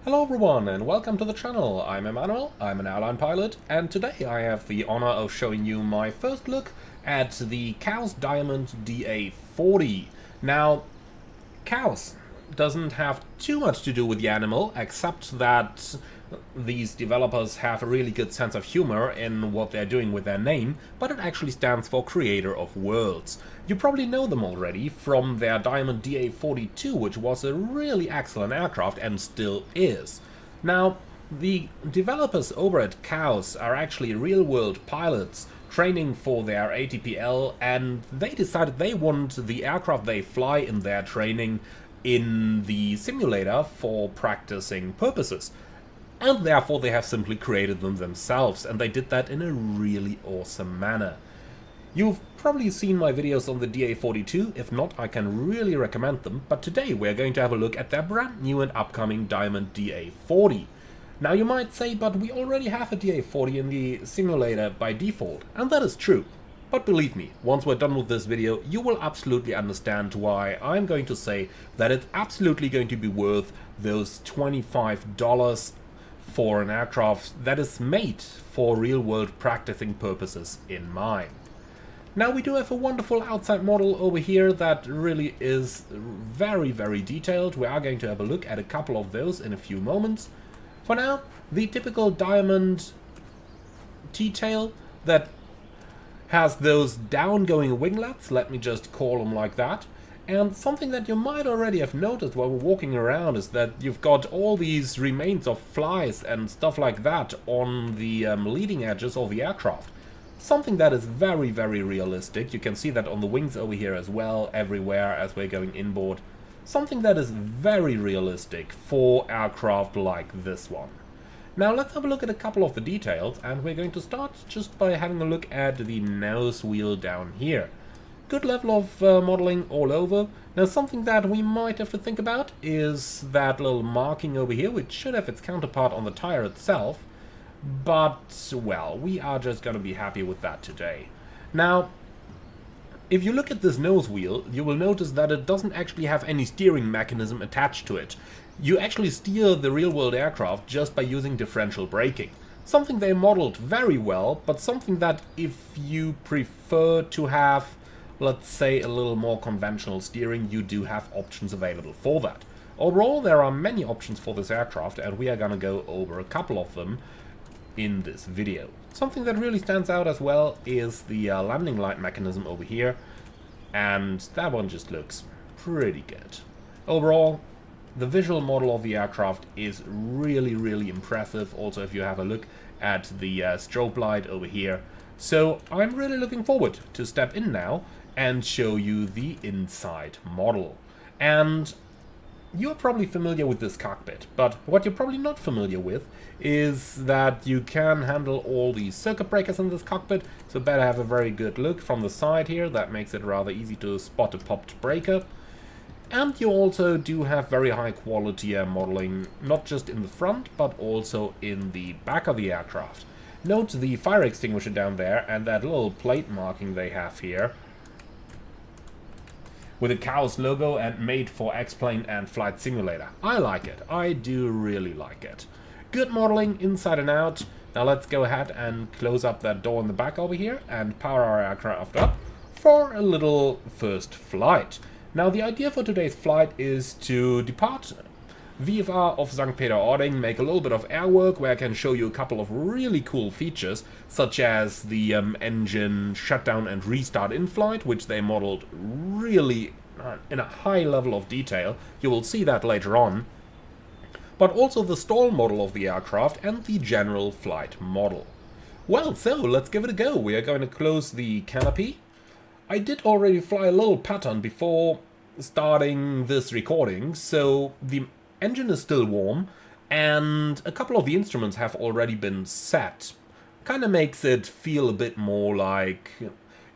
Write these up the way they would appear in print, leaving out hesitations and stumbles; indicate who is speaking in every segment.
Speaker 1: Hello everyone and welcome to the channel. I'm Emmanuel, I'm an airline pilot, and today I have the honor of showing you my first look at the Chaos Diamond DA40. Now, Chaos doesn't have too much to do with the animal, except that these developers have a really good sense of humor in what they're doing with their name, but it actually stands for Creator of Worlds. You probably know them already from their Diamond DA42, which was a really excellent aircraft and still is. Now, the developers over at Chaos are actually real-world pilots training for their ATPL, and they decided they want the aircraft they fly in their training in the simulator for practicing purposes. And therefore they have simply created them themselves, and they did that in a really awesome manner. You've probably seen my videos on the DA42, if not I can really recommend them, but today we're going to have a look at their brand new and upcoming Diamond DA40. Now you might say, but we already have a DA40 in the simulator by default, and that is true. But believe me, once we're done with this video, you will absolutely understand why I'm going to say that it's absolutely going to be worth those $25 for an aircraft that is made for real-world practicing purposes in mind. Now we do have a wonderful outside model over here that really is very detailed. We are going to have a look at a couple of those in a few moments. For now, the typical Diamond T-tail that has those down-going winglets, let me just call them like that. And something that you might already have noticed while we're walking around is that you've got all these remains of flies and stuff like that on the leading edges of the aircraft. Something that is very realistic. You can see that on the wings over here as well, everywhere as we're going inboard. Something that is very realistic for aircraft like this one. Now let's have a look at a couple of the details, and we're going to start just by having a look at the nose wheel down here. Good level of modeling all over. Now something that we might have to think about is that little marking over here, which should have its counterpart on the tire itself. But, well, we are just going to be happy with that today. Now, if you look at this nose wheel, you will notice that it doesn't actually have any steering mechanism attached to it. You actually steer the real-world aircraft just by using differential braking. Something they modeled very well, but something that if you prefer to have, let's say, a little more conventional steering, you do have options available for that. Overall, there are many options for this aircraft, and we are going to go over a couple of them in this video. Something that really stands out as well is the landing light mechanism over here, and that one just looks pretty good. Overall, the visual model of the aircraft is really impressive, also if you have a look at the strobe light over here. So I'm really looking forward to step in now and show you the inside model. And you're probably familiar with this cockpit, but what you're probably not familiar with is that you can handle all the circuit breakers in this cockpit, so better have a very good look from the side here. That makes it rather easy to spot a popped breaker. And you also do have very high quality modeling, not just in the front, but also in the back of the aircraft. Note the fire extinguisher down there and that little plate marking they have here, with a Chaos logo and made for X-Plane and Flight Simulator. I like it. I do really like it. Good modeling inside and out. Now let's go ahead and close up that door in the back over here and power our aircraft up for a little first flight. Now the idea for today's flight is to depart VFR of St. Peter-Ording, make a little bit of air work where I can show you a couple of really cool features, such as the engine shutdown and restart in flight, which they modeled really in a high level of detail. You will see that later on. But also the stall model of the aircraft and the general flight model. Well, so let's give it a go. We are going to close the canopy. I did already fly a little pattern before starting this recording, so the engine is still warm, and a couple of the instruments have already been set. Kinda makes it feel a bit more like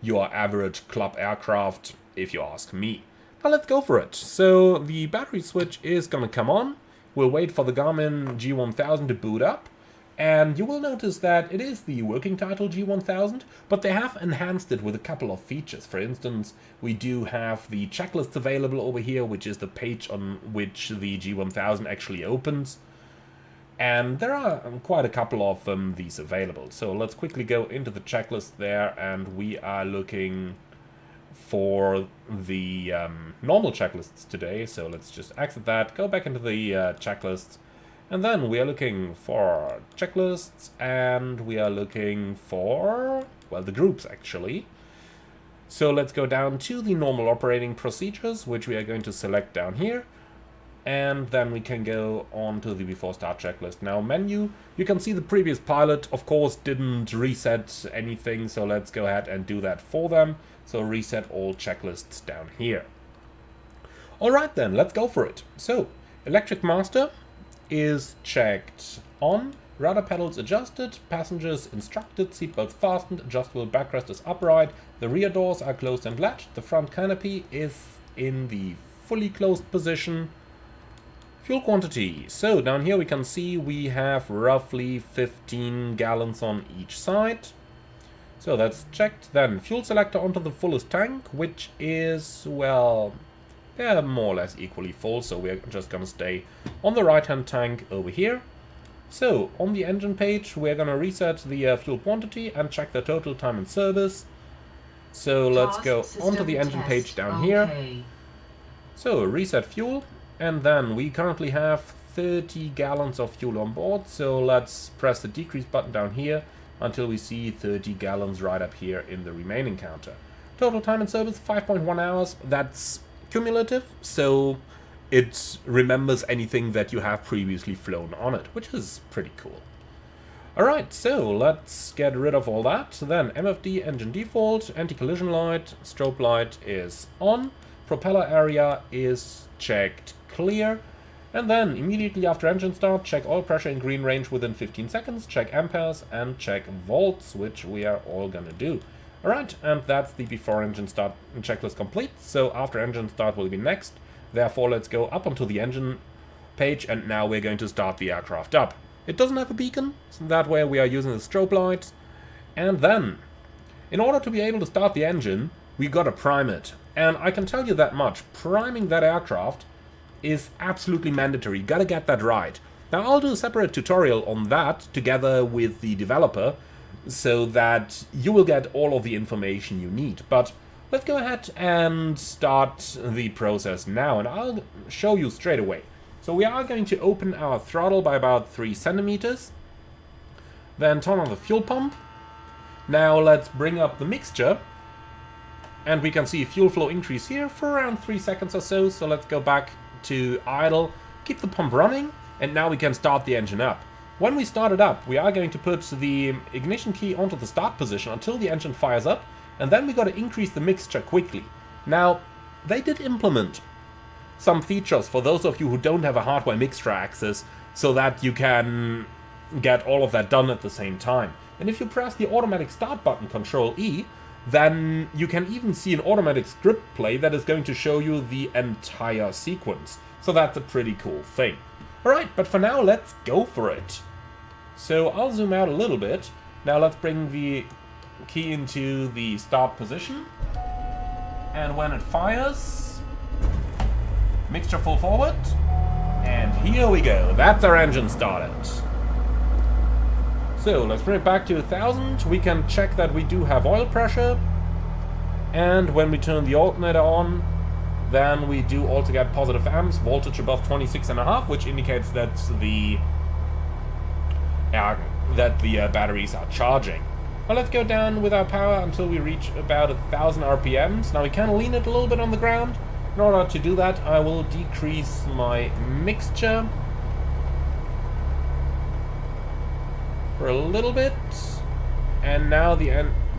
Speaker 1: your average club aircraft, if you ask me. Now let's go for it. So the battery switch is gonna come on. We'll wait for the Garmin G1000 to boot up, and you will notice that it is the working title G1000, but they have enhanced it with a couple of features. For instance, we do have the checklists available over here, which is the page on which the G1000 actually opens. And there are quite a couple of these available. So let's quickly go into the checklist there, and we are looking for the normal checklists today. So let's just exit that, go back into the checklists, and then we are looking for checklists, and we are looking for, well, the groups actually. So let's go down to the normal operating procedures, which we are going to select down here. And then we can go on to the before start checklist. Now menu, you can see the previous pilot, of course, didn't reset anything, so let's go ahead and do that for them. So reset all checklists down here. Alright then, let's go for it. So, electric master is checked on, rudder pedals adjusted, passengers instructed, seatbelts fastened, adjustable backrest is upright, the rear doors are closed and latched, the front canopy is in the fully closed position. Fuel quantity. So down here we can see we have roughly 15 gallons on each side. So that's checked. Then fuel selector onto the fullest tank, which is, well, they're more or less equally full. So we're just going to stay on the right hand tank over here. So on the engine page, we're going to reset the fuel quantity and check the total time in service. So let's go onto the engine page down here. So reset fuel. And then we currently have 30 gallons of fuel on board, so let's press the decrease button down here until we see 30 gallons right up here in the remaining counter. Total time in service 5.1 hours, that's cumulative, so it remembers anything that you have previously flown on it, which is pretty cool. Alright, so let's get rid of all that. Then MFD engine default, anti-collision light, strobe light is on, propeller area is checked clear, and then immediately after engine start, check oil pressure in green range within 15 seconds, check amperes, and check volts, which we are all gonna do. Alright, and that's the before engine start checklist complete, so after engine start will be next. Therefore, let's go up onto the engine page, and now we're going to start the aircraft up. It doesn't have a beacon, so that way we are using the strobe light. And then, in order to be able to start the engine, we gotta prime it. And I can tell you that much, priming that aircraft is absolutely mandatory. You gotta get that right. Now I'll do a separate tutorial on that together with the developer so that you will get all of the information you need. But let's go ahead and start the process now, and I'll show you straight away. So we are going to open our throttle by about 3 centimeters, then turn on the fuel pump. Now let's bring up the mixture, and we can see fuel flow increase here for around 3 seconds or so. So let's go back to idle, keep the pump running, and now we can start the engine up. When we start it up, we are going to put the ignition key onto the start position until the engine fires up, and then we got to increase the mixture quickly. Now, they did implement some features for those of you who don't have a hardware mixture access, so that you can get all of that done at the same time. And if you press the automatic start button, Control E, then you can even see an automatic script play that is going to show you the entire sequence. So that's a pretty cool thing. Alright, but for now, let's go for it. So I'll zoom out a little bit. Now let's bring the key into the start position. And when it fires, mixture full forward. And here we go. That's our engine started. So let's bring it back to 1000. We can check that we do have oil pressure. And when we turn the alternator on, then we do also get positive amps, voltage above 26.5, which indicates that the batteries are charging. Now let's go down with our power until we reach about 1000 RPMs. Now we can lean it a little bit on the ground. In order to do that, I will decrease my mixture for a little bit, and now the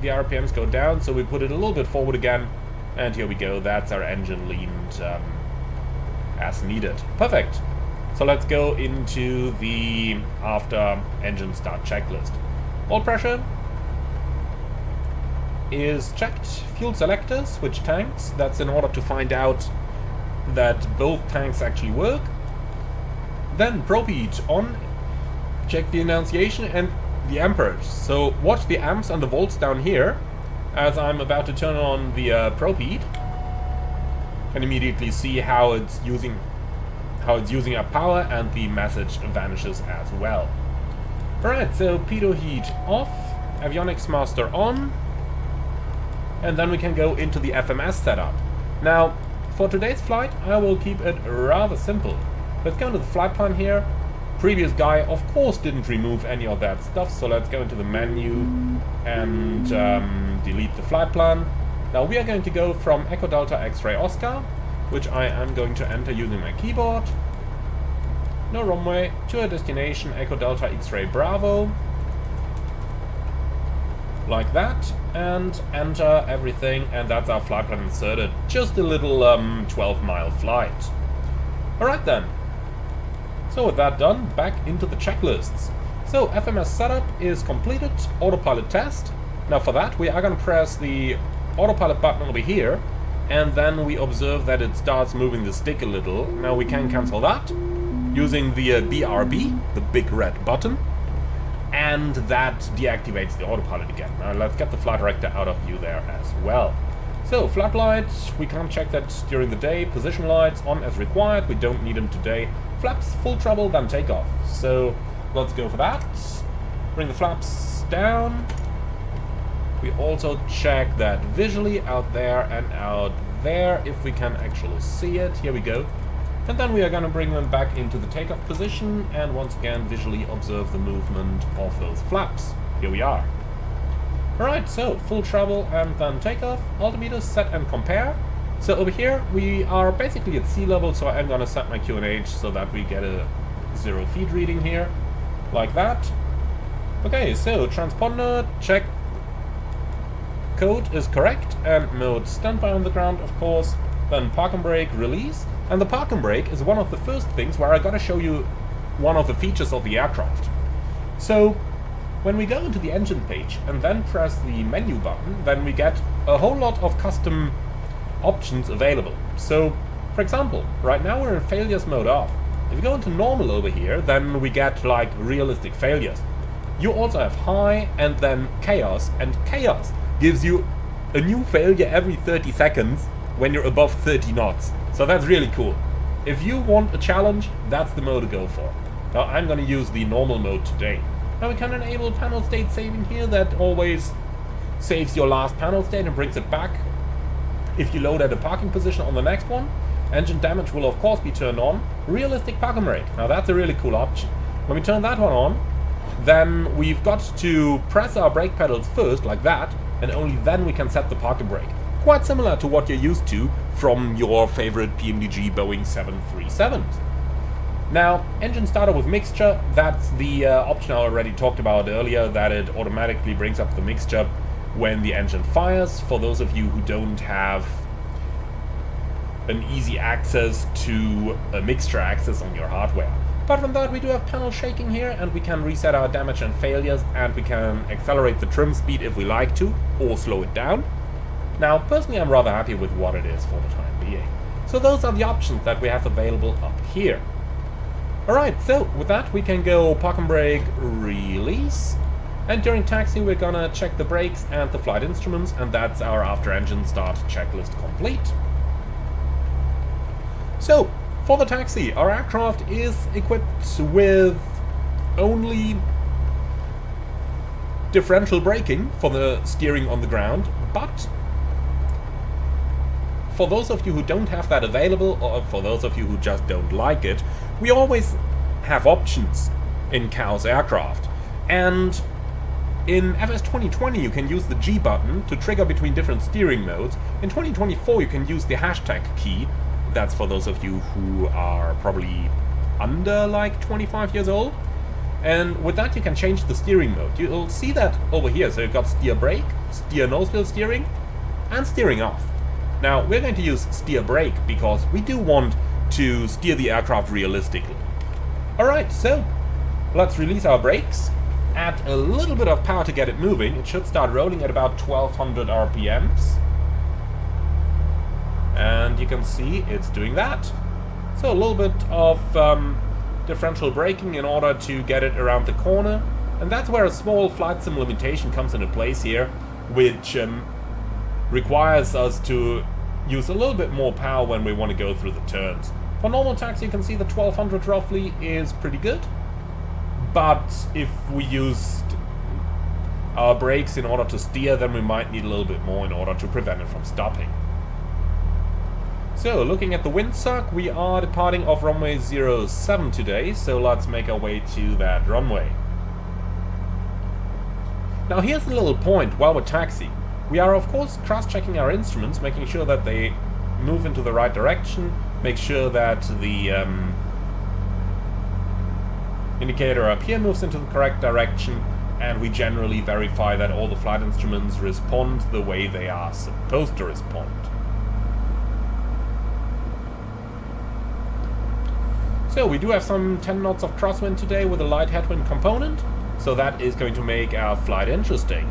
Speaker 1: RPMs go down, so we put it a little bit forward again, and here we go. That's our engine leaned as needed. Perfect. So let's go into the after engine start checklist. Oil pressure is checked. Fuel selector, switch tanks. That's in order to find out that both tanks actually work. Then ProArt on. Check the enunciation and the amperage. So watch the amps and the volts down here as I'm about to turn on the ProArt. Can immediately see how how it's using up power, and the message vanishes as well. Alright, so pitot heat off, avionics master on, and then we can go into the FMS setup. Now, for today's flight, I will keep it rather simple. Let's go into the flight plan here. Previous guy, of course, didn't remove any of that stuff, so let's go into the menu and delete the flight plan. Now we are going to go from Echo Delta X-Ray Oscar, which I am going to enter using my keyboard. No runway, to a destination Echo Delta X-Ray Bravo. Like that, and enter everything, and that's our flight plan inserted. Just a little 12-mile flight. Alright then. So with that done, back into the checklists. So FMS setup is completed, autopilot test. Now for that we are going to press the autopilot button over here, and then we observe that it starts moving the stick a little. Now we can cancel that using the BRB, the big red button, and that deactivates the autopilot again. Now let's get the flight director out of view there as well. So flight lights, we can't check that during the day. Position lights on as required, we don't need them today. Flaps, full trouble, then takeoff. So let's go for that. Bring the flaps down. We also check that visually out there and out there, if we can actually see it. Here we go. And then we are going to bring them back into the takeoff position and once again visually observe the movement of those flaps. Here we are. Alright, so full travel and then takeoff. Altimeter set and compare. So over here we are basically at sea level, so I'm going to set my QNH so that we get a 0 feet reading here. Like that. Okay, so transponder, check. Code is correct, and mode standby on the ground, of course. Then park and brake release. And the park and brake is one of the first things where I gotta show you one of the features of the aircraft. So when we go into the engine page and then press the menu button, then we get a whole lot of custom options available. So for example, right now we're in failures mode off. If you go into normal over here, then we get like realistic failures. You also have high and then chaos, and chaos gives you a new failure every 30 seconds when you're above 30 knots. So that's really cool. If you want a challenge, that's the mode to go for. Now I'm going to use the normal mode today. Now we can enable panel state saving here. That always saves your last panel state and brings it back if you load at a parking position on the next one. Engine damage will of course be turned on. Realistic park and brake. Now that's a really cool option. When we turn that one on, then we've got to press our brake pedals first, like that, and only then we can set the park and brake. Quite similar to what you're used to from your favorite PMDG Boeing 737s. Now, engine starter with mixture, that's the option I already talked about earlier, that it automatically brings up the mixture when the engine fires, for those of you who don't have an easy access to a mixture access on your hardware. Apart from that, we do have panel shaking here, and we can reset our damage and failures, and we can accelerate the trim speed if we like to, or slow it down. Now, personally, I'm rather happy with what it is for the time being. So those are the options that we have available up here. Alright, so with that, we can go park and brake release. And during taxi, we're gonna check the brakes and the flight instruments, and that's our after engine start checklist complete. So, for the taxi, our aircraft is equipped with only differential braking for the steering on the ground, but for those of you who don't have that available, or for those of you who just don't like it, we always have options in Chaos aircraft. And in FS24 you can use the G button to trigger between different steering modes. In 2024 you can use the hashtag key. That's for those of you who are probably under like 25 years old. And with that you can change the steering mode. You'll see that over here. So you've got steer brake, steer nose wheel steering, and steering off. Now we're going to use steer brake because we do want to steer the aircraft realistically. Alright, so let's release our brakes. Add a little bit of power to get it moving. It should start rolling at about 1200 RPMs. And you can see it's doing that. So a little bit of differential braking in order to get it around the corner. And that's where a small flight sim limitation comes into place here, which requires us to use a little bit more power when we want to go through the turns. For normal taxi, you can see the 1200 roughly is pretty good. But if we used our brakes in order to steer, then we might need a little bit more in order to prevent it from stopping. So, looking at the windsock, we are departing off runway 07 today, so let's make our way to that runway. Now here's a little point while we're taxiing. We are of course cross-checking our instruments, making sure that they move into the right direction, make sure that the indicator up here moves into the correct direction, and we generally verify that all the flight instruments respond the way they are supposed to respond. So we do have some 10 knots of crosswind today with a light headwind component, so that is going to make our flight interesting.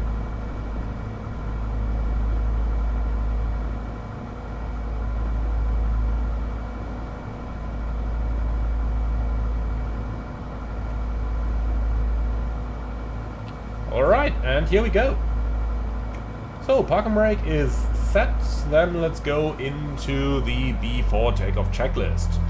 Speaker 1: Alright, and here we go. So, park and brake is set, then let's go into the B4 takeoff checklist.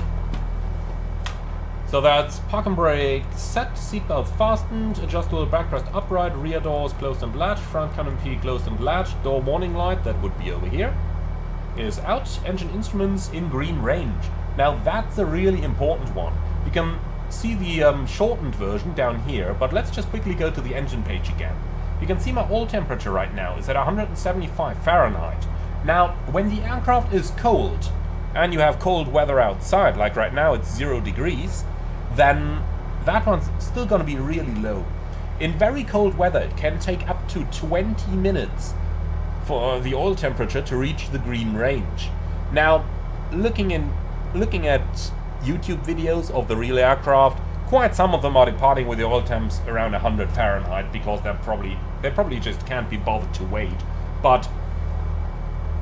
Speaker 1: So that's park and brake set, seatbelts fastened, adjustable backrest upright, rear doors closed and latched, front canopy closed and latched, door warning light, that would be over here, is out, engine instruments in green range. Now that's a really important one. You can see the shortened version down here, but let's just quickly go to the engine page again. You can see my oil temperature right now is at 175 Fahrenheit. Now, when the aircraft is cold, and you have cold weather outside, like right now it's 0 degrees, then that one's still going to be really low. In very cold weather, it can take up to 20 minutes for the oil temperature to reach the green range. Now, looking at YouTube videos of the real aircraft, quite some of them are departing with the oil temps around 100 Fahrenheit because they probably just can't be bothered to wait. But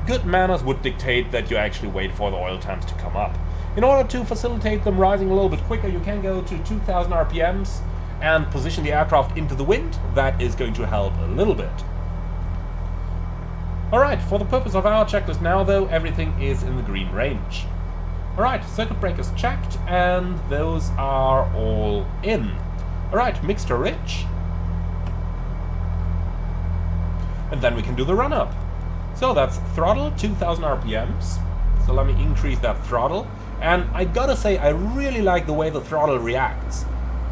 Speaker 1: good manners would dictate that you actually wait for the oil temps to come up. In order to facilitate them rising a little bit quicker, you can go to 2000 RPMs and position the aircraft into the wind. That is going to help a little bit. Alright, for the purpose of our checklist now though, everything is in the green range. Alright, circuit breakers checked, and those are all in. Alright, mixture rich. And then we can do the run-up. So that's throttle, 2000 RPMs. So let me increase that throttle. And I gotta say, I really like the way the throttle reacts.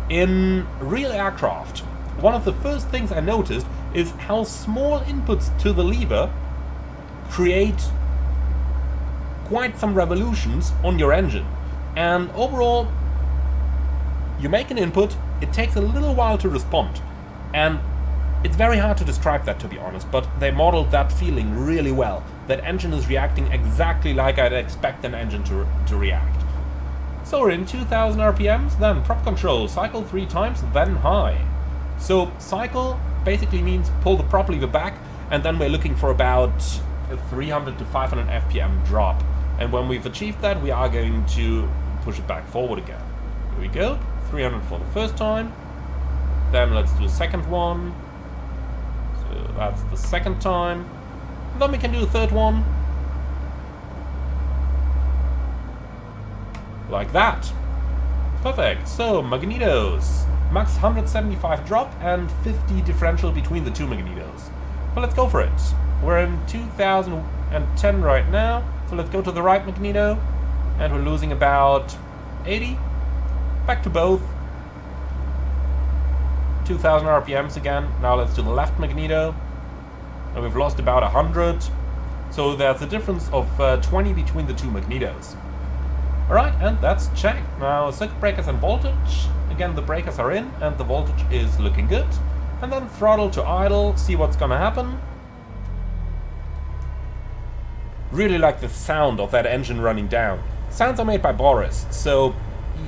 Speaker 1: In real aircraft, one of the first things I noticed is how small inputs to the lever create quite some revolutions on your engine. And overall, you make an input, it takes a little while to respond. And it's very hard to describe that, to be honest, but they modeled that feeling really well. That engine is reacting exactly like I'd expect an engine to react. So we're in 2000 RPMs, then prop control, cycle 3 times, then high. So cycle basically means pull the prop lever back, and then we're looking for about a 300 to 500 FPM drop. And when we've achieved that, we are going to push it back forward again. Here we go, 300 for the first time. Then let's do a second one. So that's the second time. And then we can do a third one. Like that. Perfect. So, magnetos. Max 175 drop and 50 differential between the two magnetos. Well, let's go for it. We're in 2010 right now. So let's go to the right magneto. And we're losing about 80. Back to both. 2000 RPMs again. Now let's do the left magneto. And we've lost about 100. So there's a difference of 20 between the two magnetos. Alright, and that's checked. Now circuit breakers and voltage. Again, the breakers are in and the voltage is looking good. And then throttle to idle, see what's gonna happen. Really like the sound of that engine running down. Sounds are made by Boris, so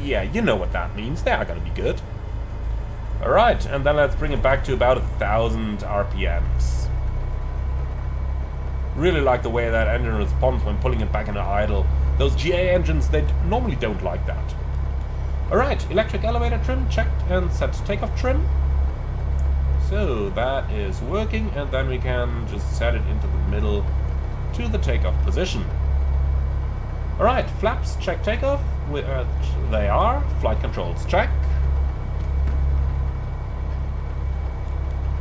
Speaker 1: yeah, you know what that means. They are gonna be good. Alright, and then let's bring it back to about 1000 RPMs. Really like the way that engine responds when pulling it back into idle. Those GA engines, they normally don't like that. Alright, electric elevator trim checked and set takeoff trim. So that is working, and then we can just set it into the middle to the takeoff position. Alright, flaps, check takeoff. They are. Flight controls, check.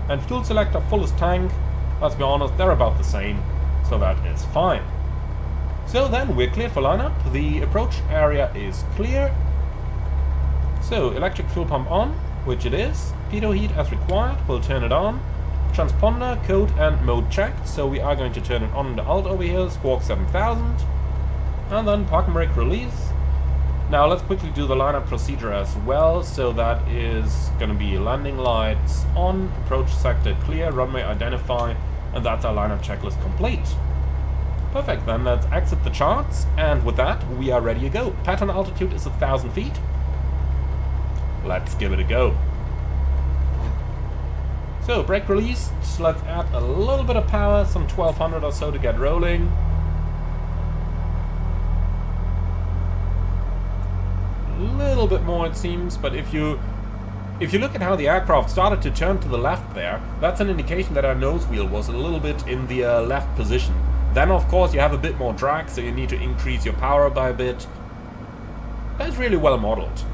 Speaker 1: And fuel selector, fullest tank. Let's be honest, they're about the same. So that is fine. So then we're clear for lineup. The approach area is clear. So electric fuel pump on, which it is. Pitot heat as required, we'll turn it on. Transponder, code and mode checked, so we are going to turn it on in the alt over here, Squawk 7000. And then parking brake release. Now let's quickly do the lineup procedure as well. So that is going to be landing lights on, approach sector clear, runway identify, and that's our lineup checklist complete. Perfect, then let's exit the charts, and with that we are ready to go. Pattern altitude is 1,000 feet. Let's give it a go. So brake released, let's add a little bit of power, some 1200 or so to get rolling. Little bit more it seems, but if you look at how the aircraft started to turn to the left there, that's an indication that our nose wheel was a little bit in the left position. Then of course you have a bit more drag, so you need to increase your power by a bit. That's really well modeled.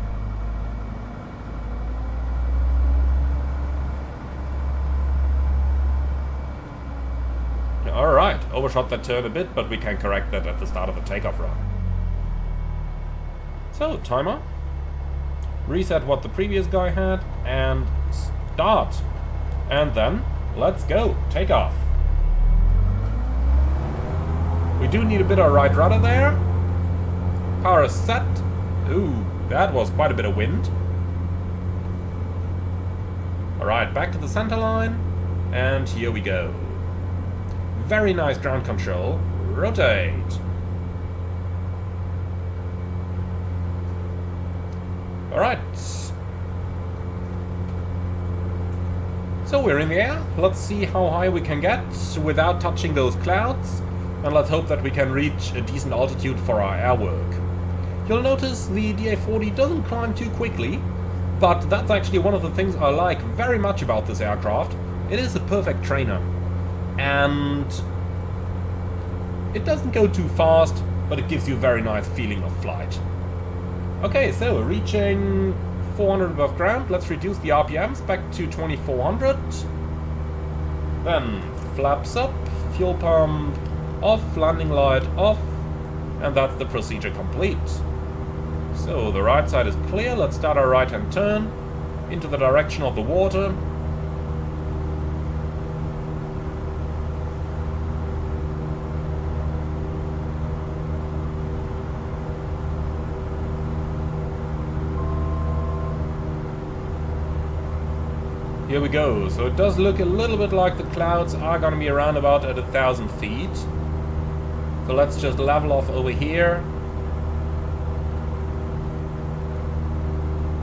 Speaker 1: Alright, overshot that turn a bit, but we can correct that at the start of the takeoff run. So, timer, reset what the previous guy had, and start. And then, let's go, take off. We do need a bit of right rudder there. Power is set. Ooh, that was quite a bit of wind. Alright, back to the center line, and here we go. Very nice ground control. Rotate. Alright. So we're in the air. Let's see how high we can get without touching those clouds. And let's hope that we can reach a decent altitude for our air work. You'll notice the DA40 doesn't climb too quickly, but that's actually one of the things I like very much about this aircraft. It is a perfect trainer. And it doesn't go too fast, but it gives you a very nice feeling of flight. Okay, so reaching 400 above ground, let's reduce the RPMs back to 2400. Then flaps up, fuel pump off, landing light off, and that's the procedure complete. So the right side is clear, let's start our right hand turn into the direction of the water. Here we go. So it does look a little bit like the clouds are going to be around about at 1,000 feet. So let's just level off over here.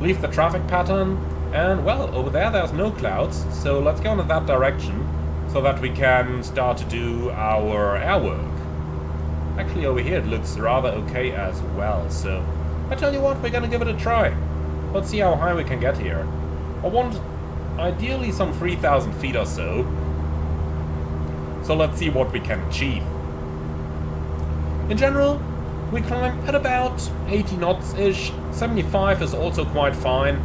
Speaker 1: Leave the traffic pattern. And well, over there there's no clouds. So let's go in that direction so that we can start to do our air work. Actually over here it looks rather okay as well. So I tell you what, we're going to give it a try. Let's see how high we can get here. I want ideally some 3,000 feet or so. So let's see what we can achieve. In general, we climb at about 80 knots-ish. 75 is also quite fine.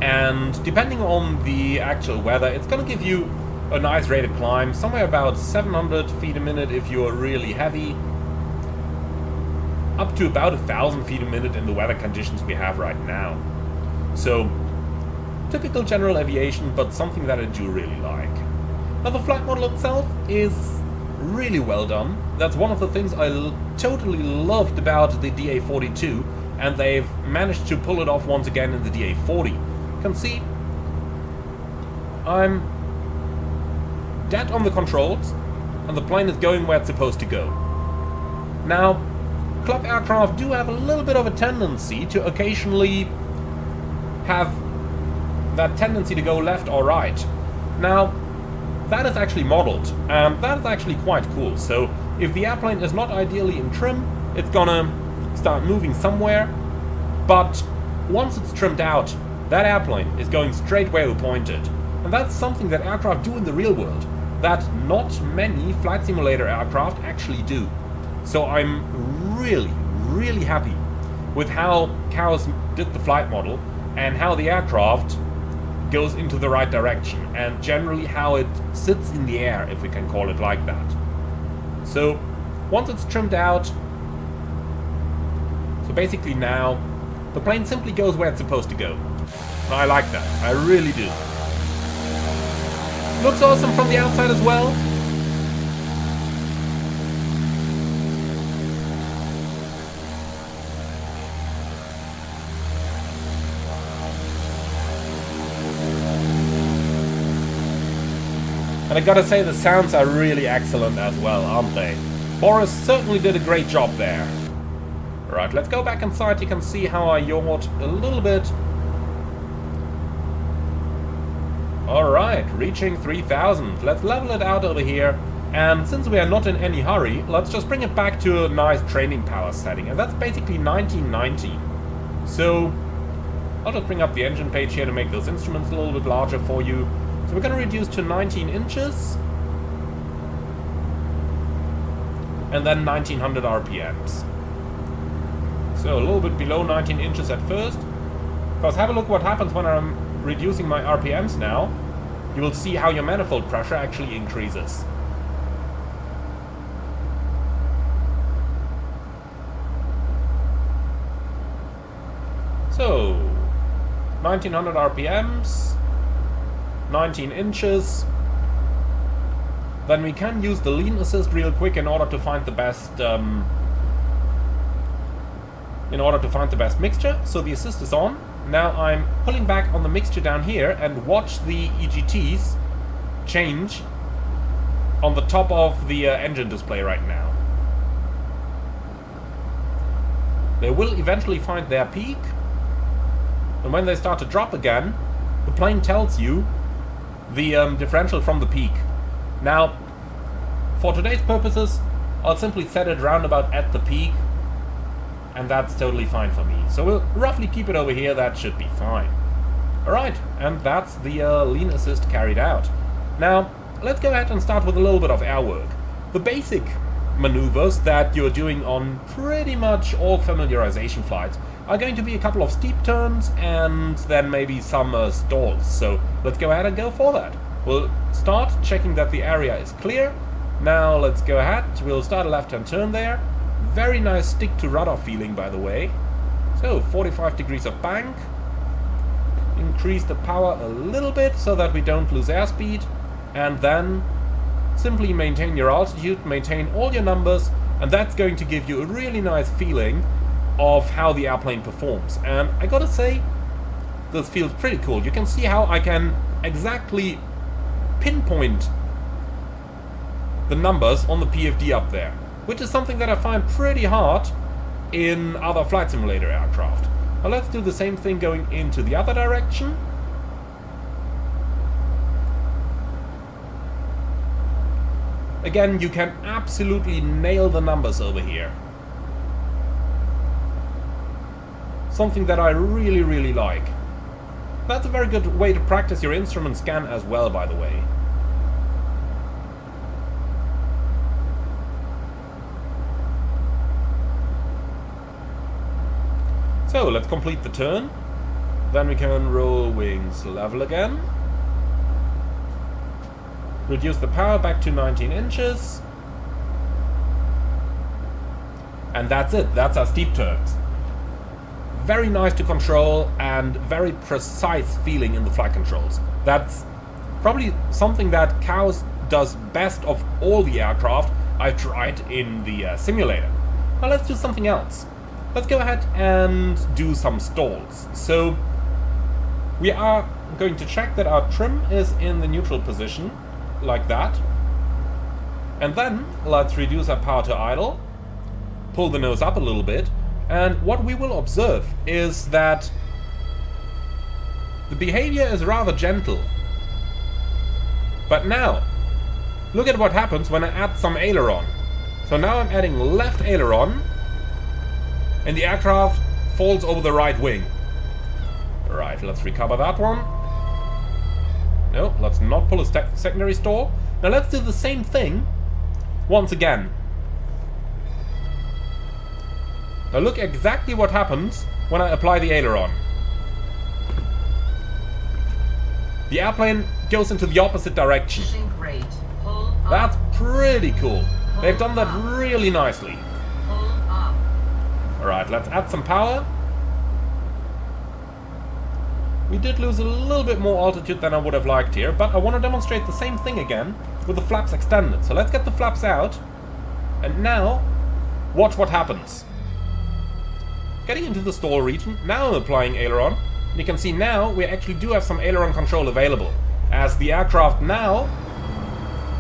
Speaker 1: And depending on the actual weather, it's going to give you a nice rate of climb. Somewhere about 700 feet a minute if you're really heavy. Up to about 1,000 feet a minute in the weather conditions we have right now. So typical general aviation, but something that I do really like. Now the flight model itself is really well done. That's one of the things I totally loved about the DA42, and they've managed to pull it off once again in the DA40. You can see I'm dead on the controls, and the plane is going where it's supposed to go. Now, club aircraft do have a little bit of a tendency to occasionally have that tendency to go left or right. Now, that is actually modeled, and that is actually quite cool. So, if the airplane is not ideally in trim, it's gonna start moving somewhere, but once it's trimmed out, that airplane is going straight where you pointed. And that's something that aircraft do in the real world, that not many flight simulator aircraft actually do. So I'm really, really happy with how Chaos did the flight model and how the aircraft goes into the right direction, and generally how it sits in the air, if we can call it like that. So once it's trimmed out, so basically now the plane simply goes where it's supposed to go. And I like that, I really do. Looks awesome from the outside as well. And I gotta say, the sounds are really excellent as well, aren't they? Boris certainly did a great job there. Right, let's go back inside. You can see how I yawed a little bit. Alright, reaching 3000. Let's level it out over here. And since we are not in any hurry, let's just bring it back to a nice training power setting. And that's basically 1990. So I'll just bring up the engine page here to make those instruments a little bit larger for you. So we're going to reduce to 19 inches. And then 1900 RPMs. So a little bit below 19 inches at first. Because have a look what happens when I'm reducing my RPMs now. You will see how your manifold pressure actually increases. So 1900 RPMs, 19 inches. Then we can use the lean assist real quick in order to find the best mixture. So the assist is on. Now I'm pulling back on the mixture down here and watch the EGTs change on the top of the engine display right now. They will eventually find their peak, and when they start to drop again, the plane tells you the differential from the peak. Now, for today's purposes, I'll simply set it round about at the peak, and that's totally fine for me. So we'll roughly keep it over here, that should be fine. Alright, and that's the lean assist carried out. Now, let's go ahead and start with a little bit of air work. The basic maneuvers that you're doing on pretty much all familiarization flights are going to be a couple of steep turns and then maybe some stalls. So let's go ahead and go for that. We'll start checking that the area is clear. Now let's go ahead, we'll start a left-hand turn there. Very nice stick to rudder feeling, by the way. So 45 degrees of bank. Increase the power a little bit so that we don't lose airspeed. And then simply maintain your altitude, maintain all your numbers, and that's going to give you a really nice feeling of how the airplane performs. And I gotta say, this feels pretty cool. You can see how I can exactly pinpoint the numbers on the PFD up there, which is something that I find pretty hard in other flight simulator aircraft. Now let's do the same thing going into the other direction. Again, you can absolutely nail the numbers over here. Something that I really, really like. That's a very good way to practice your instrument scan as well, by the way. So let's complete the turn. Then we can roll wings level again. Reduce the power back to 19 inches. And that's it. That's our steep turns. Very nice to control and very precise feeling in the flight controls. That's probably something that Chaos does best of all the aircraft I've tried in the simulator. Now let's do something else. Let's go ahead and do some stalls. So we are going to check that our trim is in the neutral position, like that. And then let's reduce our power to idle, pull the nose up a little bit, and what we will observe is that the behavior is rather gentle. But now, look at what happens when I add some aileron. So now I'm adding left aileron, and the aircraft falls over the right wing. Right, let's recover that one. No, let's not pull a secondary stall. Now let's do the same thing once again. Now look exactly what happens when I apply the aileron. The airplane goes into the opposite direction. That's pretty cool. They've done that really nicely. Alright, let's add some power. We did lose a little bit more altitude than I would have liked here, but I want to demonstrate the same thing again with the flaps extended. So let's get the flaps out, and now watch what happens. Getting into the stall region, now I'm applying aileron. You can see now we actually do have some aileron control available, as the aircraft now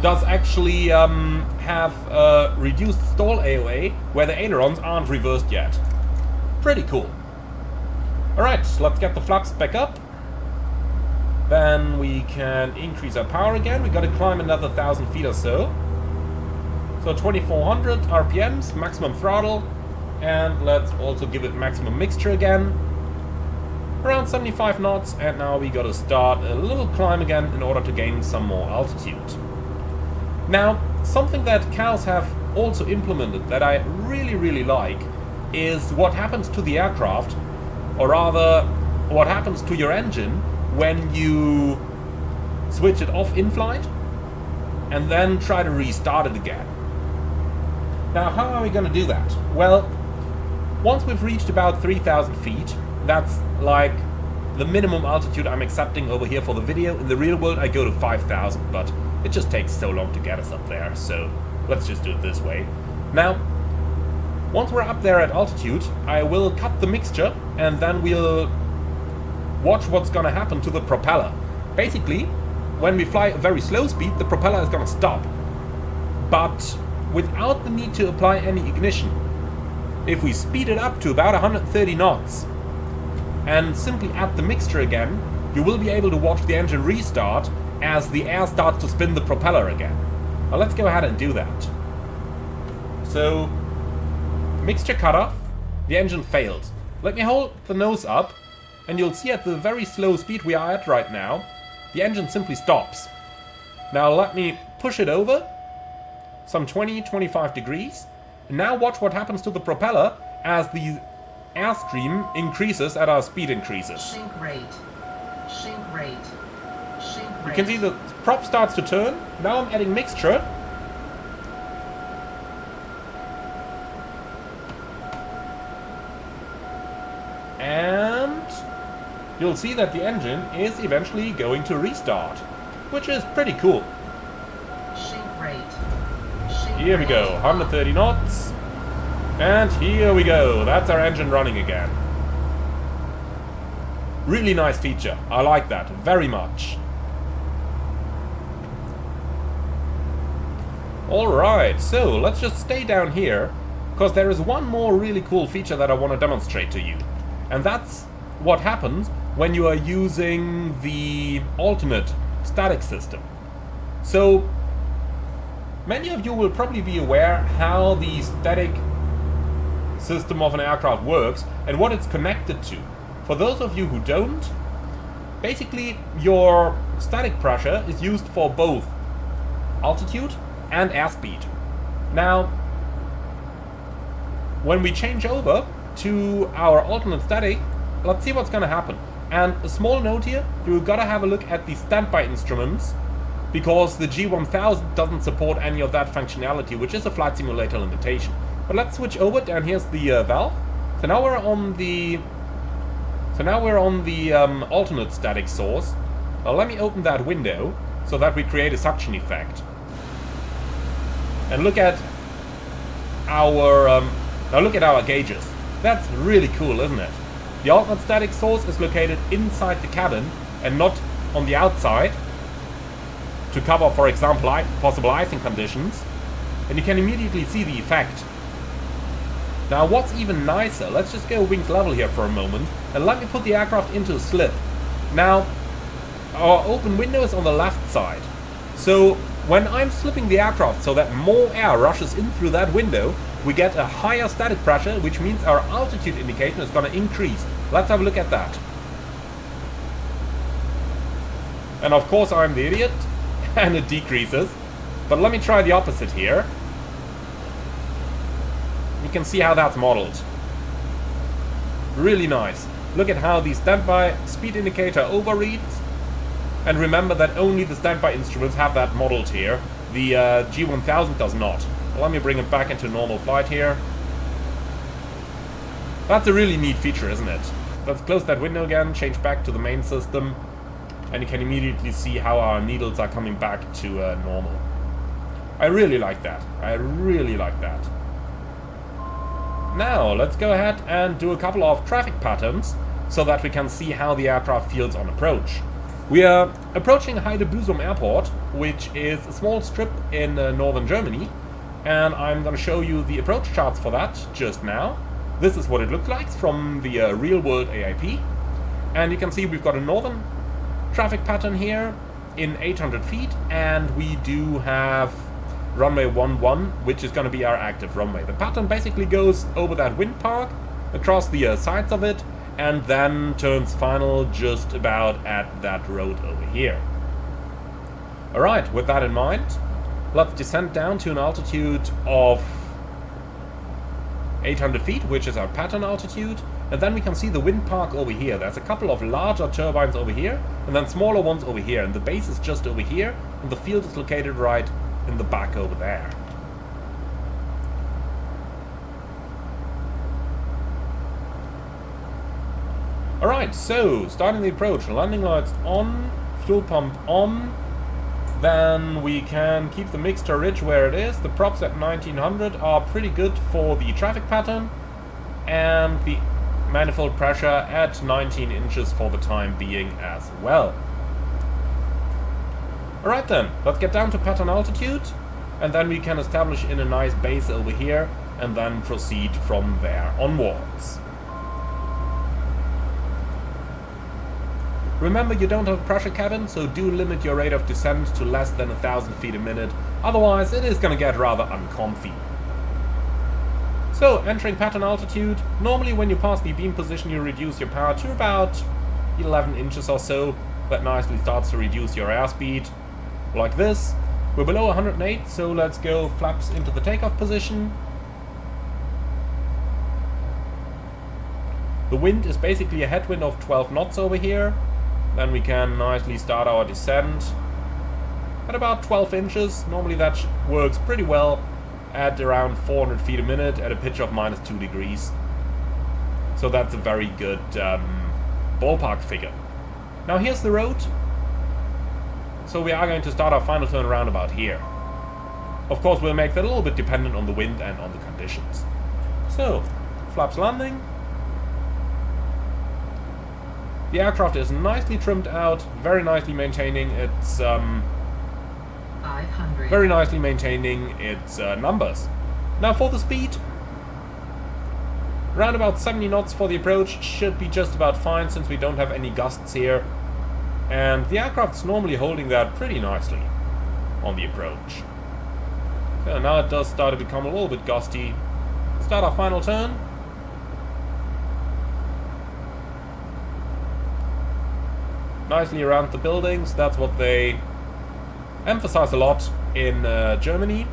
Speaker 1: does actually have a reduced stall AOA where the ailerons aren't reversed yet. Pretty cool. Alright, let's get the flaps back up. Then we can increase our power again. We gotta climb another 1,000 feet or so. So 2400 RPMs, maximum throttle. And let's also give it maximum mixture again. Around 75 knots, and now we gotta start a little climb again in order to gain some more altitude. Now, something that cows have also implemented that I really like is what happens to the aircraft, or rather, what happens to your engine when you switch it off in flight and then try to restart it again. Now, how are we going to do that? Well, once we've reached about 3,000 feet, that's like the minimum altitude I'm accepting over here for the video. In the real world, I go to 5,000, but it just takes so long to get us up there, so let's just do it this way. Now, once we're up there at altitude, I will cut the mixture, and then we'll watch what's gonna happen to the propeller. Basically, when we fly a very slow speed, the propeller is gonna stop, but without the need to apply any ignition. If we speed it up to about 130 knots and simply add the mixture again, you will be able to watch the engine restart as the air starts to spin the propeller again. Now let's go ahead and do that. So, mixture cut off, the engine failed. Let me hold the nose up, and you'll see at the very slow speed we are at right now, the engine simply stops. Now let me push it over, some 20-25 degrees, and now watch what happens to the propeller as the airstream increases as our speed increases.
Speaker 2: Sink rate.
Speaker 1: You can see the prop starts to turn. Now I'm adding mixture. And you'll see that the engine is eventually going to restart, which is pretty cool. Here we go, 130 knots. And here we go, that's our engine running again. Really nice feature, I like that very much. Alright, so let's just stay down here, because there is one more really cool feature that I want to demonstrate to you. And that's what happens when you are using the alternate static system. So, many of you will probably be aware how the static system of an aircraft works and what it's connected to. For those of you who don't, basically your static pressure is used for both altitude and airspeed. Now, when we change over to our alternate static, let's see what's gonna happen. And a small note here, you've gotta have a look at the standby instruments, because the G1000 doesn't support any of that functionality, which is a flight simulator limitation. But let's switch over, and here's the valve. So now we're on the alternate static source. Now let me open that window so that we create a suction effect. And look at our gauges. That's really cool, isn't it? The alternate static source is located inside the cabin and not on the outside, to cover, for example, possible icing conditions, and you can immediately see the effect. Now what's even nicer, let's just go wings level here for a moment, and let me put the aircraft into a slip. Now, our open window is on the left side, so when I'm slipping the aircraft so that more air rushes in through that window, we get a higher static pressure, which means our altitude indication is going to increase. Let's have a look at that. And of course I'm the idiot, and it decreases. But let me try the opposite here. You can see how that's modeled. Really nice. Look at how the standby speed indicator overreads. And remember that only the standby instruments have that modeled here. The G1000 does not. Let me bring it back into normal flight here. That's a really neat feature, isn't it? Let's close that window again, change back to the main system. And you can immediately see how our needles are coming back to normal. I really like that. I really like that. Now, let's go ahead and do a couple of traffic patterns so that we can see how the aircraft feels on approach. We are approaching Heidebusum Airport, which is a small strip in northern Germany, and I'm going to show you the approach charts for that just now. This is what it looks like from the real-world AIP, and you can see we've got a northern traffic pattern here in 800 feet, and we do have runway 11, which is going to be our active runway. The pattern basically goes over that wind park, across the sides of it, and then turns final just about at that road over here. Alright, with that in mind, let's descend down to an altitude of 800 feet, which is our pattern altitude, and then we can see the wind park over here. There's a couple of larger turbines over here, and then smaller ones over here, and the base is just over here, and the field is located right in the back over there. Alright, so starting the approach, landing lights on, fuel pump on, then we can keep the mixture ridge where it is. The props at 1900 are pretty good for the traffic pattern, and the manifold pressure at 19 inches for the time being as well. Alright then, let's get down to pattern altitude, and then we can establish in a nice base over here, and then proceed from there onwards. Remember, you don't have a pressure cabin, so do limit your rate of descent to less than 1,000 feet a minute, otherwise it is going to get rather uncomfy. So, entering pattern altitude, normally when you pass the beam position you reduce your power to about 11 inches or so. That nicely starts to reduce your airspeed, like this. We're below 108, so let's go flaps into the takeoff position. The wind is basically a headwind of 12 knots over here. Then we can nicely start our descent at about 12 inches. Normally that works pretty well at around 400 feet a minute at a pitch of -2 degrees. So that's a very good ballpark figure. Now here's the road. So we are going to start our final turn around about here. Of course we'll make that a little bit dependent on the wind and on the conditions. So, flaps landing. The aircraft is nicely trimmed out, very nicely maintaining its
Speaker 2: 500.
Speaker 1: Very nicely maintaining its numbers. Now for the speed, around about 70 knots for the approach should be just about fine since we don't have any gusts here. And the aircraft's normally holding that pretty nicely on the approach. So now it does start to become a little bit gusty. Start our final turn. Nicely around the buildings, that's what they emphasize a lot in Germany.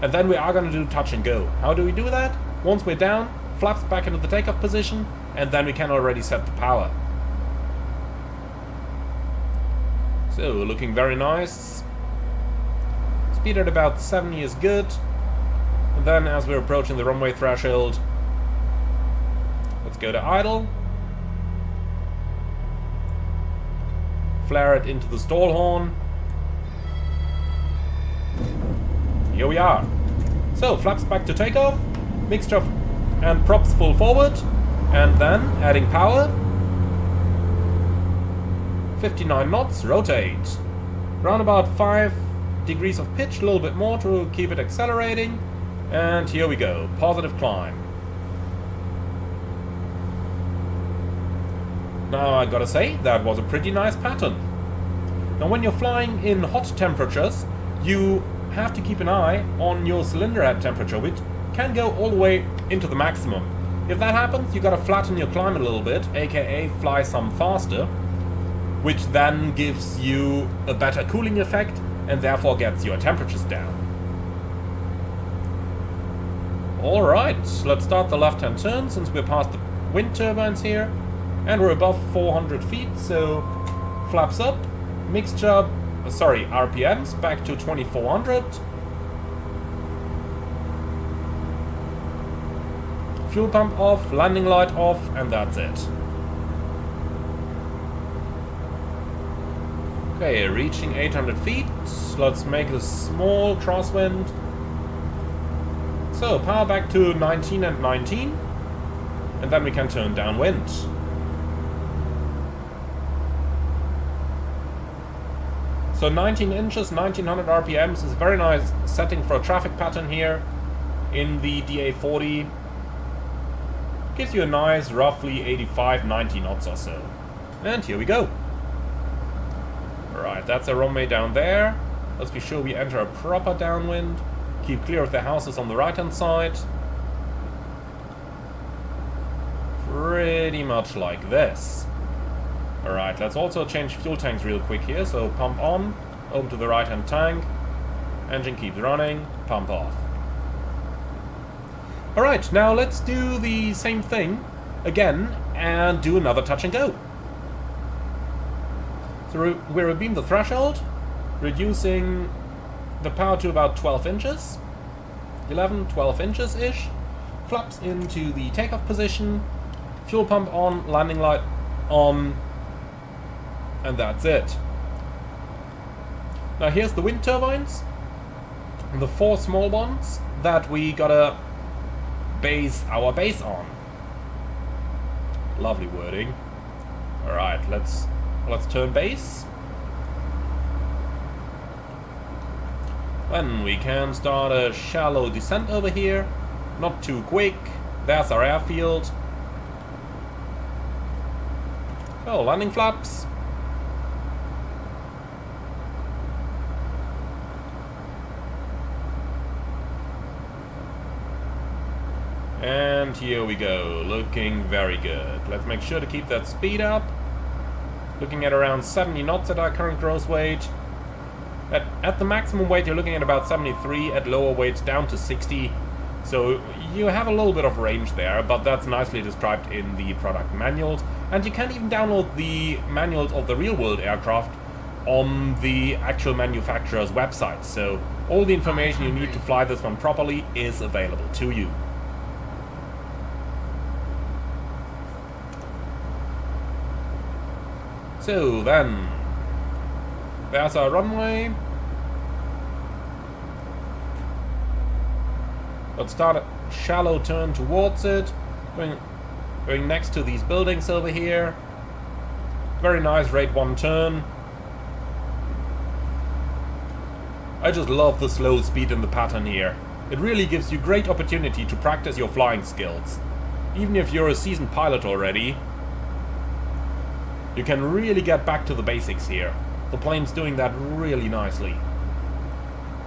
Speaker 1: And then we are going to do touch and go. How do we do that? Once we're down, flaps back into the takeoff position, and then we can already set the power. So, looking very nice. Speed at about 70 is good. And then as we're approaching the runway threshold, let's go to idle. Flare it into the stall horn. Here we are. So, flaps back to takeoff, mixture and props full forward, and then adding power. 59 knots, rotate. Round about 5 degrees of pitch, a little bit more to keep it accelerating. And here we go, positive climb. Now I gotta say, that was a pretty nice pattern. Now when you're flying in hot temperatures, you have to keep an eye on your cylinder head temperature, which can go all the way into the maximum. If that happens, you gotta flatten your climb a little bit, aka fly some faster, which then gives you a better cooling effect and therefore gets your temperatures down. Alright, let's start the left-hand turn since we're past the wind turbines here. And we're above 400 feet, so flaps up, mixture, RPMs back to 2400. Fuel pump off, landing light off, and that's it. Okay, reaching 800 feet. Let's make a small crosswind. So, power back to 19 and 19. And then we can turn downwind. So 19 inches, 1900 RPMs is a very nice setting for a traffic pattern here in the DA40. Gives you a nice, roughly 85, 90 knots or so. And here we go. Alright, that's a runway down there. Let's be sure we enter a proper downwind. Keep clear of the houses on the right-hand side. Pretty much like this. Alright, let's also change fuel tanks real quick here. So pump on, open to the right-hand tank. Engine keeps running, pump off. Alright, now let's do the same thing again and do another touch and go. So we rebeam the threshold, reducing the power to about 12 inches. 11, 12 inches-ish. Flaps into the takeoff position. Fuel pump on, landing light on. And that's it. Now here's the wind turbines. The 4 small ones that we gotta base our base on. Lovely wording. Alright, let's turn base. Then we can start a shallow descent over here. Not too quick. There's our airfield. Oh, landing flaps. And here we go, looking very good. Let's make sure to keep that speed up. Looking at around 70 knots at our current gross weight. At the maximum weight you're looking at about 73, at lower weights down to 60. So you have a little bit of range there, but that's nicely described in the product manuals. And you can even download the manuals of the real-world aircraft on the actual manufacturer's website. So all the information you need to fly this one properly is available to you. So then, there's our runway. Let's start a shallow turn towards it, going next to these buildings over here. Very nice rate 1 turn. I just love the slow speed in the pattern here. It really gives you great opportunity to practice your flying skills. Even if you're a seasoned pilot already, you can really get back to the basics here. The plane's doing that really nicely.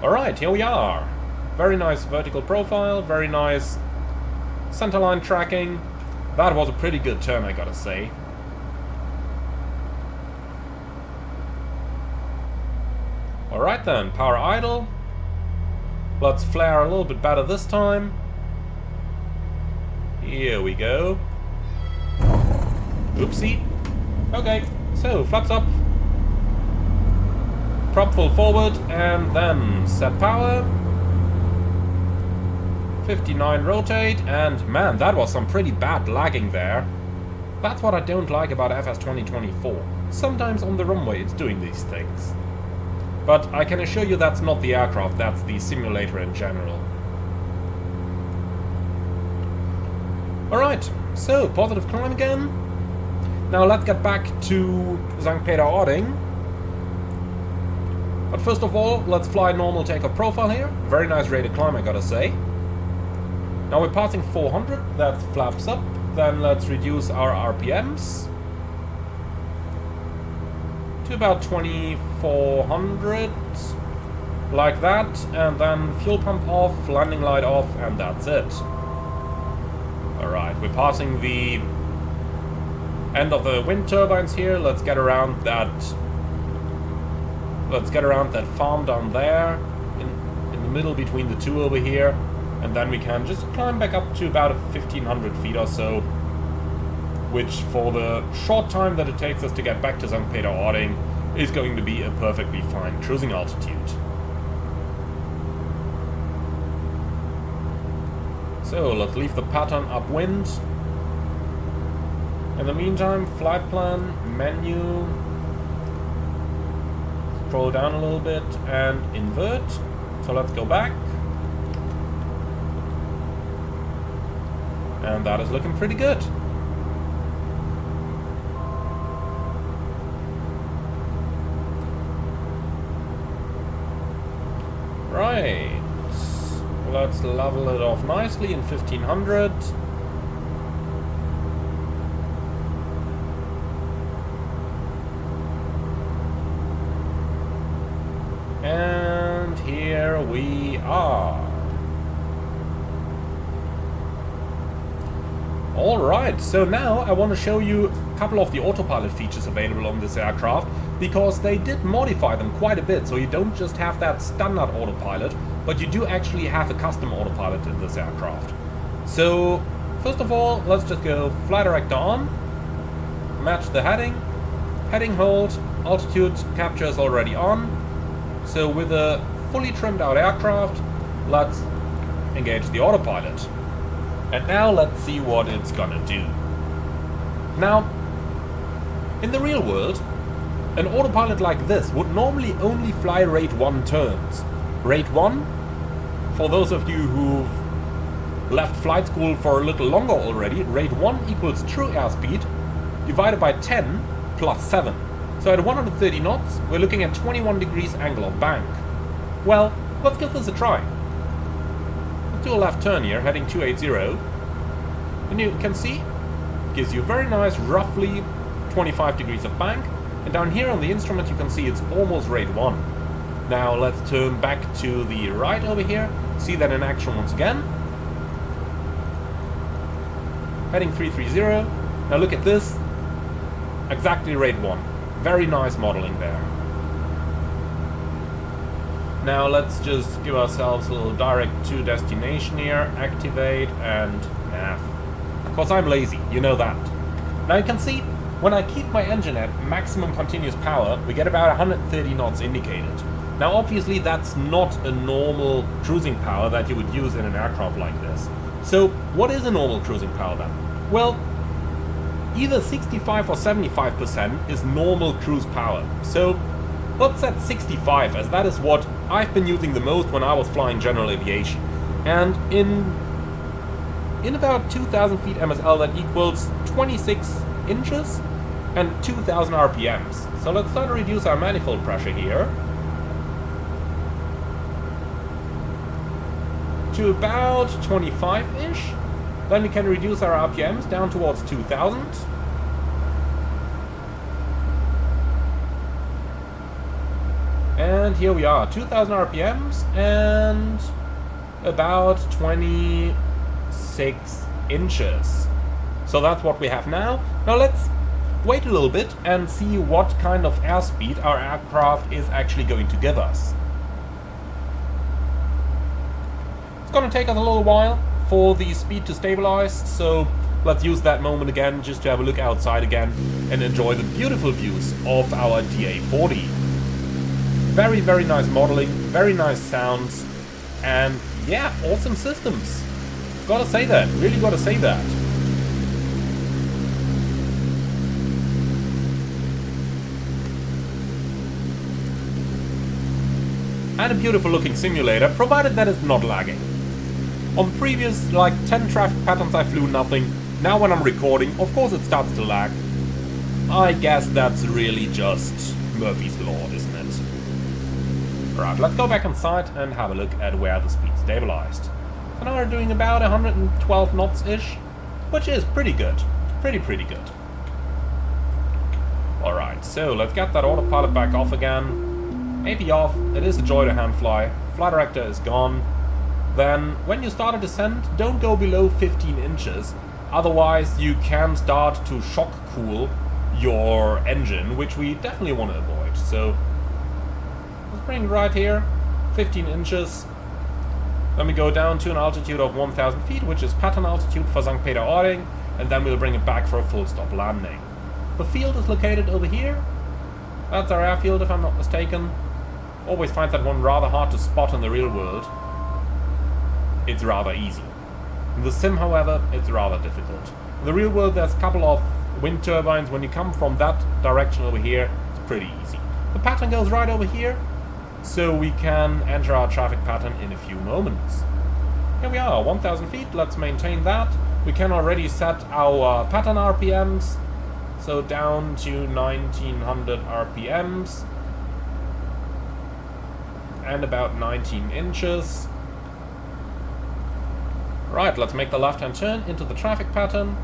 Speaker 1: Alright, here we are. Very nice vertical profile, very nice centerline tracking. That was a pretty good turn, I gotta say. Alright then, power idle. Let's flare a little bit better this time. Here we go. Oopsie. Okay, so flaps up. Prop full forward and then set power. 59 rotate, and man, that was some pretty bad lagging there. That's what I don't like about FS24. Sometimes on the runway it's doing these things. But I can assure you that's not the aircraft, that's the simulator in general. Alright, so positive climb again. Now let's get back to St. Peter-Ording. But first of all, let's fly normal takeoff profile here. Very nice rated climb, I gotta say. Now we're passing 400, that flaps up. Then let's reduce our RPMs to about 2400, like that. And then fuel pump off, landing light off, and that's it. Alright, we're passing the end of the wind turbines here. Let's get around that. Let's get around that farm down there, in the middle between the two over here. And then we can just climb back up to about 1500 feet or so, which for the short time that it takes us to get back to St. Peter-Ording is going to be a perfectly fine cruising altitude. So let's leave the pattern upwind. In the meantime, flight plan, menu, scroll down a little bit and invert. So let's go back. And that is looking pretty good. Right. Let's level it off nicely in 1500. And here we are. Alright, so now I want to show you a couple of the autopilot features available on this aircraft, because they did modify them quite a bit, so you don't just have that standard autopilot, but you do actually have a custom autopilot in this aircraft. So, first of all, let's just go flight director on, match the heading, heading hold, altitude capture is already on. So with a fully trimmed out aircraft, let's engage the autopilot. And now let's see what it's gonna do. Now, in the real world, an autopilot like this would normally only fly rate 1 turns. Rate 1, for those of you who've left flight school for a little longer already, rate 1 equals true airspeed divided by 10 plus 7. So at 130 knots, we're looking at 21 degrees angle of bank. Well, let's give this a try. Let's do a left turn here, heading 280. And you can see, it gives you a very nice, roughly 25 degrees of bank. And down here on the instrument, you can see it's almost rate 1. Now let's turn back to the right over here, see that in action once again. Heading 330. Now look at this, exactly rate 1. Very nice modeling there. Now let's just give ourselves a little direct to destination here, activate and nav. Of course I'm lazy, you know that. Now you can see, when I keep my engine at maximum continuous power, we get about 130 knots indicated. Now obviously that's not a normal cruising power that you would use in an aircraft like this. So what is a normal cruising power then? Well, either 65 or 75% is normal cruise power. So let's set 65, as that is what I've been using the most when I was flying general aviation. And in about 2000 feet MSL, that equals 26 inches and 2000 RPMs. So let's start to reduce our manifold pressure here to about 25-ish. Then we can reduce our RPMs down towards 2000. And here we are, 2000 RPMs and about 26 inches. So that's what we have now. Now let's wait a little bit and see what kind of airspeed our aircraft is actually going to give us. It's going to take us a little while for the speed to stabilize, so let's use that moment again just to have a look outside again and enjoy the beautiful views of our DA40. Very, very nice modeling, very nice sounds, and yeah, awesome systems. Gotta say that, really gotta say that. And a beautiful looking simulator, provided that it's not lagging. On previous, like 10 traffic patterns I flew nothing. Now when I'm recording, of course it starts to lag. I guess that's really just Murphy's Law, isn't it? Right, let's go back inside and have a look at where the speed stabilized. So now we're doing about 112 knots-ish, which is pretty good. Pretty good. Alright, so let's get that autopilot back off again. AP off, it is a joy to hand fly. Flight director is gone. Then, when you start a descent, don't go below 15 inches. Otherwise, you can start to shock cool your engine, which we definitely want to avoid. So, let's bring it right here, 15 inches. Then we go down to an altitude of 1,000 feet, which is pattern altitude for St. Peter-Ording, and then we'll bring it back for a full stop landing. The field is located over here. That's our airfield, if I'm not mistaken. Always find that one rather hard to spot in the real world. It's rather easy. In the sim, however, it's rather difficult. In the real world, there's a couple of wind turbines. When you come from that direction over here, it's pretty easy. The pattern goes right over here, so we can enter our traffic pattern in a few moments. Here we are, 1,000 feet, let's maintain that. We can already set our pattern RPMs, so down to 1900 RPMs and about 19 inches. Right, let's make the left-hand turn into the traffic pattern.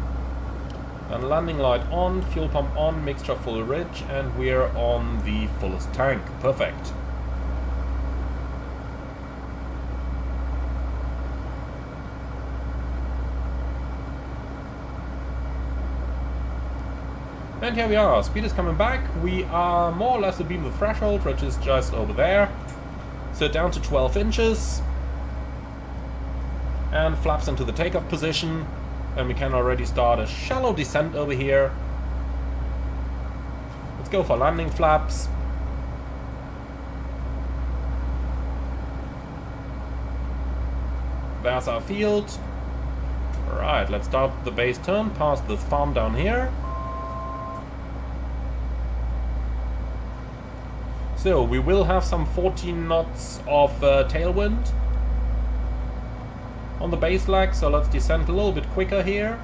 Speaker 1: And landing light on, fuel pump on, mixture full rich, and we're on the fullest tank. Perfect. And here we are, speed is coming back. We are more or less abeam the threshold, which is just over there. So down to 12 inches. And flaps into the takeoff position. And we can already start a shallow descent over here. Let's go for landing flaps. There's our field. Right, let's start the base turn past this farm down here. So we will have some 14 knots of tailwind on the base leg, so let's descend a little bit quicker here.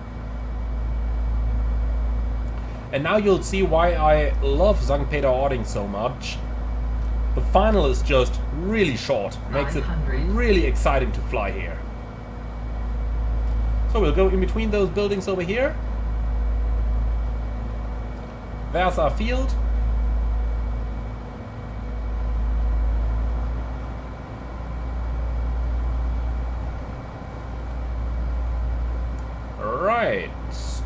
Speaker 1: And now you'll see why I love St. Peter-Ording so much. The final is just really short, makes it really exciting to fly here. So we'll go in between those buildings over here. There's our field. Right,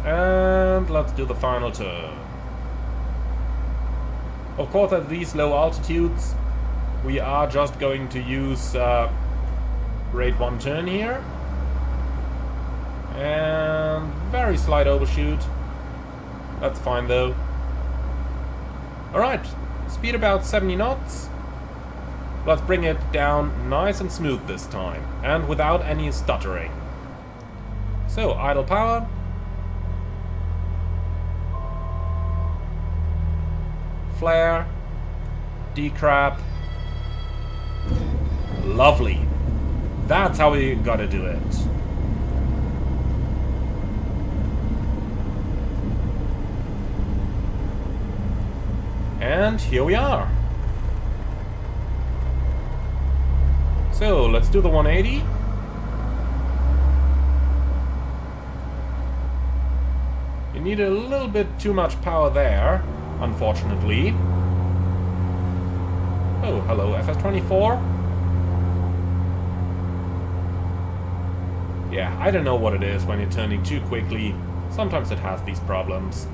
Speaker 1: and let's do the final turn. Of course, at these low altitudes, we are just going to use rate 1 turn here. And very slight overshoot. That's fine though. Alright, speed about 70 knots. Let's bring it down nice and smooth this time, and without any stuttering. So, idle power. Flare. Decrap. Lovely. That's how we gotta do it. And here we are. So, let's do the 180. You need a little bit too much power there, unfortunately. Oh, hello, FS24. Yeah, I don't know what it is when you're turning too quickly. Sometimes it has these problems.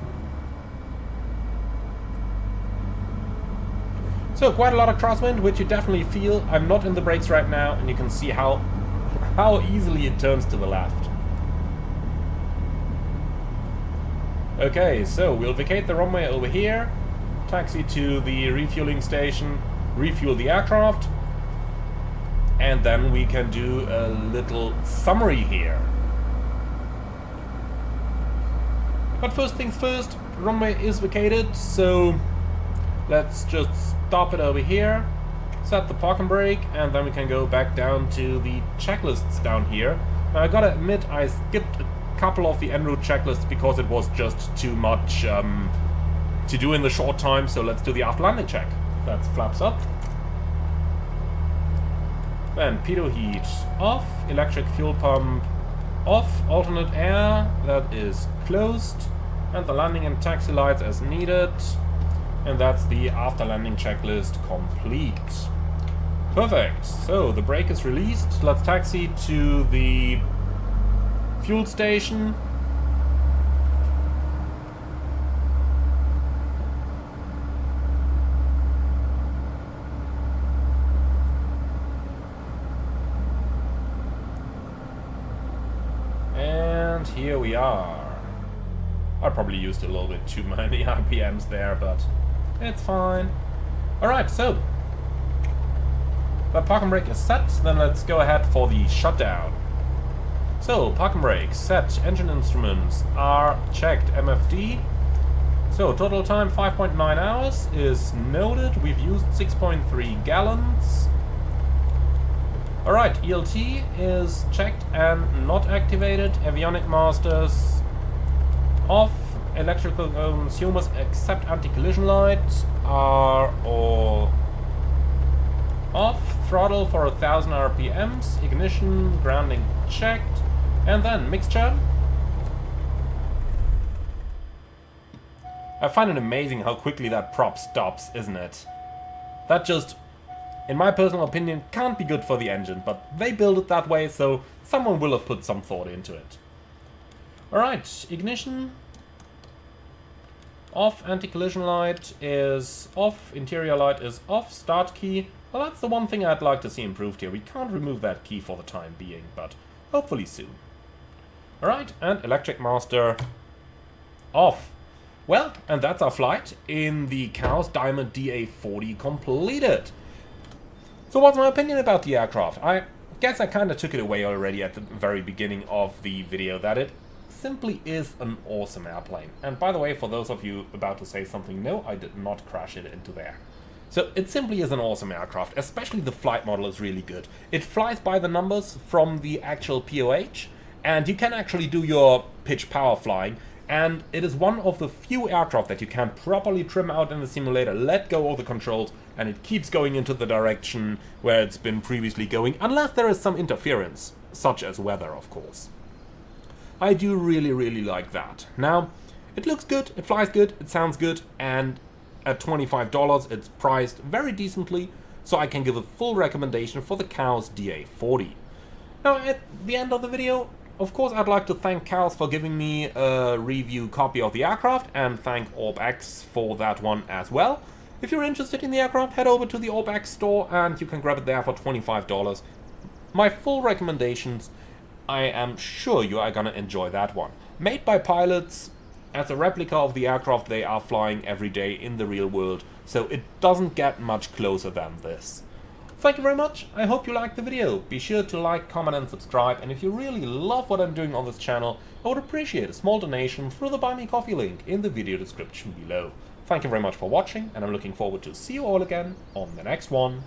Speaker 1: So, quite a lot of crosswind, which you definitely feel. I'm not in the brakes right now, and you can see how easily it turns to the left. Okay, so we'll vacate the runway over here, taxi to the refueling station, refuel the aircraft, and then we can do a little summary here. But first things first, runway is vacated, so let's just stop it over here, set the parking brake, and then we can go back down to the checklists down here. Now I gotta admit, I skipped a couple of the en route checklists because it was just too much to do in the short time, so let's do the after landing check. That's flaps up. Then pitot heat off, electric fuel pump off, alternate air, that is closed, and the landing and taxi lights as needed. And that's the after landing checklist complete. Perfect. So the brake is released. Let's taxi to the fuel station. here we are. I probably used a little bit too many RPMs there, but it's fine. Alright, so the parking brake is set, then let's go ahead for the shutdown. So, parking brake set, engine instruments are checked, MFD. So, total time 5.9 hours is noted. We've used 6.3 gallons. Alright, ELT is checked and not activated. Avionic masters off. Electrical consumers except anti-collision lights are all off. Throttle for 1000 RPMs. Ignition, grounding checked. And then mixture. I find it amazing how quickly that prop stops, isn't it? That just, in my personal opinion, can't be good for the engine, but they build it that way, so someone will have put some thought into it. Alright, ignition. Off, anti-collision light is off, interior light is off, start key. Well, that's the one thing I'd like to see improved here. We can't remove that key for the time being, but hopefully soon. Alright, and electric master off. Well, and that's our flight in the Chaos Diamond DA40 completed. So what's my opinion about the aircraft? I guess I kind of took it away already at the very beginning of the video, that it simply is an awesome airplane. And by the way, for those of you about to say something, no, I did not crash it into there. So it simply is an awesome aircraft, especially the flight model is really good. It flies by the numbers from the actual POH, and you can actually do your pitch power flying, and it is one of the few aircraft that you can properly trim out in the simulator, let go of the controls, and it keeps going into the direction where it's been previously going, unless there is some interference, such as weather, of course. I do really like that. Now, it looks good, it flies good, it sounds good, and at $25 it's priced very decently, so I can give a full recommendation for the Chaos DA40. Now, at the end of the video, of course, I'd like to thank Chaos for giving me a review copy of the aircraft, and thank OrbX for that one as well. If you're interested in the aircraft, head over to the OrbX store and you can grab it there for $25. My full recommendations, I am sure you are gonna enjoy that one. Made by pilots, as a replica of the aircraft they are flying every day in the real world, so it doesn't get much closer than this. Thank you very much, I hope you liked the video. Be sure to like, comment and subscribe, and if you really love what I'm doing on this channel, I would appreciate a small donation through the Buy Me Coffee link in the video description below. Thank you very much for watching, and I'm looking forward to see you all again on the next one.